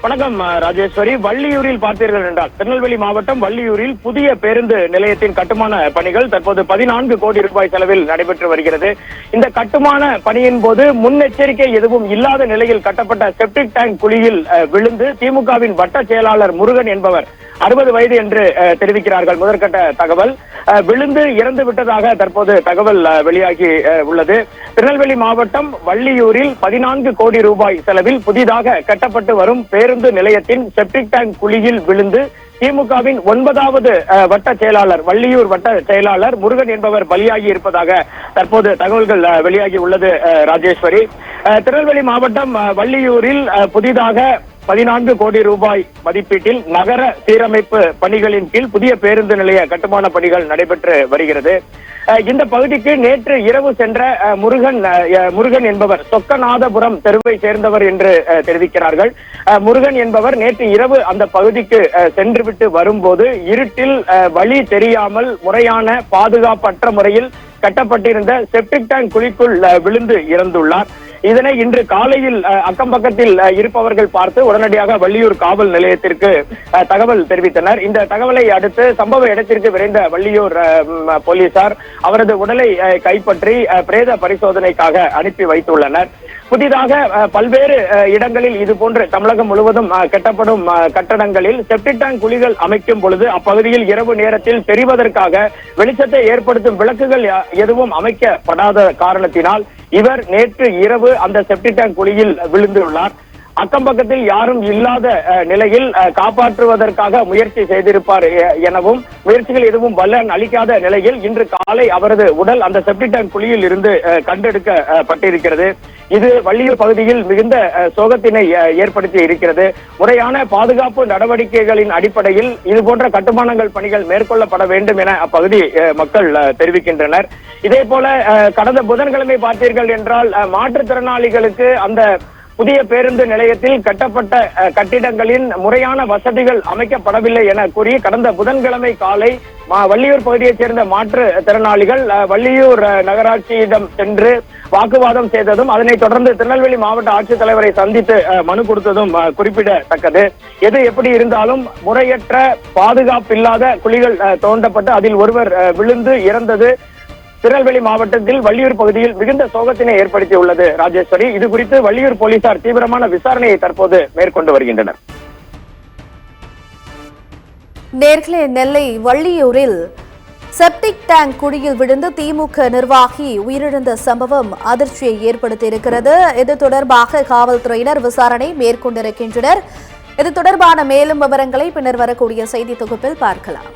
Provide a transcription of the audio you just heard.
வணக்கம் ராஜேஸ்வரி. வள்ளியூரில் பார்த்தீர்கள் என்றால் திருநெல்வேலி மாவட்டம் வள்ளியூரில் புதிய பேருந்து நிலையத்தின் கட்டுமான பணிகள் தற்போது 14 கோடி ரூபாய் செலவில் நடைபெற்று வருகிறது. இந்த கட்டுமான பணியின் போது முன்னெச்சரிக்கை எதுவும் இல்லாத நிலையில் கட்டப்பட்ட செப்டிக் டேங்க் குழியில் விழுந்து திமுகவின் வட்ட செயலாளர் முருகன் என்பவர் 60 வயது என்று தெரிவிக்கிறார்கள். முதற்கட்ட தகவல் விழுந்து இறந்து விட்டதாக தற்போது தகவல் வெளியாகி உள்ளது. திருநெல்வேலி மாவட்டம் வள்ளியூரில் 14 கோடி ரூபாய் செலவில் புதிதாக கட்டப்பட்டு வரும் பேருந்து நிலையத்தின் செப்டிக் டேங்க் குழியில் விழுந்து திமுகவின் 9வது வட்ட செயலாளர் வள்ளியூர் வட்ட செயலாளர் முருகன் என்பவர் பலியாகி இருப்பதாக தற்போது தகவல்கள் வெளியாகி உள்ளது. ராஜேஸ்வரி, திருநெல்வேலி மாவட்டம் வள்ளியூரில் புதிதாக 14 கோடி ரூபாய் மதிப்பீட்டில் நகர சீரமைப்பு பணிகளின் கீழ் புதிய பேருந்து நிலைய கட்டுமான பணிகள் நடைபெற்று வருகிறது. இந்த பகுதிக்கு நேற்று இரவு சென்ற முருகன் என்பவர் சொக்கநாதபுரம் தெருவை சேர்ந்தவர் என்று தெரிவிக்கிறார்கள். முருகன் என்பவர் நேற்று இரவு அந்த பகுதிக்கு சென்றுவிட்டு வரும்போது இருட்டில் வழி தெரியாமல் முறையான பாதுகாப்பற்ற முறையில் கட்டப்பட்டிருந்த செப்டிக் டேங்க் குழிக்குள் விழுந்து இறந்துள்ளார். இதனை இன்று காலையில் அக்கம் பக்கத்தில் இருப்பவர்கள் பார்த்து உடனடியாக வள்ளியூர் காவல் நிலையத்திற்கு தகவல் தெரிவித்தனர். இந்த தகவலை அடுத்து சம்பவ இடத்திற்கு விரைந்த வள்ளியூர் போலீசார் அவரது உடலை கைப்பற்றி பிரேத பரிசோதனைக்காக அனுப்பி வைத்துள்ளனர். புதிதாக பல்வேறு இடங்களில் இதுபோன்று தமிழகம் முழுவதும் கட்டப்படும் கட்டடங்களில் செப்டிக் டேங்க் குழிகள் அமைக்கும் பொழுது அப்பகுதியில் இரவு நேரத்தில் தெரிவதற்காக வெளிச்சத்தை ஏற்படுத்தும் விளக்குகள் எதுவும் அமைக்கப்படாத காரணத்தினால் இவர் நேற்று இரவு அந்த செப்டிக் டேங்க் குழியில் விழுந்துள்ளார். அக்கம் பக்கத்தில் யாரும் இல்லாத நிலையில் காப்பாற்றுவதற்காக முயற்சி செய்திருப்பார் எனவும் முயற்சிகள் எதுவும் பலன் அளிக்காத நிலையில் இன்று காலை அவரது உடல் அந்த செப்டிக் டேங்க் குழியில் இருந்து கண்டெடுக்கப்பட்டிருக்கிறது. இது வள்ளியூர் பகுதியில் மிகுந்த சோகத்தினை ஏற்படுத்தி இருக்கிறது. முறையான பாதுகாப்பு நடவடிக்கைகளின் அடிப்படையில் இதுபோன்ற கட்டுமானங்கள் பணிகள் மேற்கொள்ளப்பட வேண்டும் என அப்பகுதி மக்கள் தெரிவிக்கின்றனர். இதே போல கடந்த புதன்கிழமை பார்த்தீர்கள் என்றால் மாற்றுத்திறனாளிகளுக்கு அந்த புதிய பேருந்து நிலையத்தில் கட்டப்பட்ட கட்டிடங்களின் முறையான வசதிகள் அமைக்கப்படவில்லை என கூறி கடந்த புதன்கிழமை காலை வள்ளியூர் பகுதியைச் சேர்ந்த மாற்றுத்திறனாளிகள் வள்ளியூர் நகராட்சியிடம் சென்று வாக்குவாதம் செய்ததும் அதனைத் தொடர்ந்து திருநெல்வேலி மாவட்ட ஆட்சித்தலைவரை சந்தித்து மனு கொடுத்ததும் குறிப்பிடத்தக்கது. எது எப்படி இருந்தாலும் முறையற்ற பாதுகாப்பில்லாத குழிகள் தோண்டப்பட்டு அதில் ஒருவர் விழுந்து இறந்தது திருநெல்வேலி மாவட்டத்தில் வள்ளியூர் பகுதியில் மிகுந்த சோகத்தினை ஏற்படுத்தியுள்ளது. ராஜேஸ்வரி, இது குறித்து வள்ளியூர் போலீசார் தீவிரமான விசாரணையை தற்போது மேற்கொண்டு வருகின்றனர். நேர்களே, நெல்லை வள்ளியூரில் செப்டிக் டேங்க் குழியில் விழுந்து திமுக நிர்வாகி உயிரிழந்த சம்பவம் அதிர்ச்சியை ஏற்படுத்தியிருக்கிறது. இது தொடர்பாக காவல்துறையினர் விசாரணை மேற்கொண்டிருக்கின்றனர். இது தொடர்பான மேலும் விவரங்களை பின்னர் வரக்கூடிய செய்தி தொகுப்பில் பார்க்கலாம்.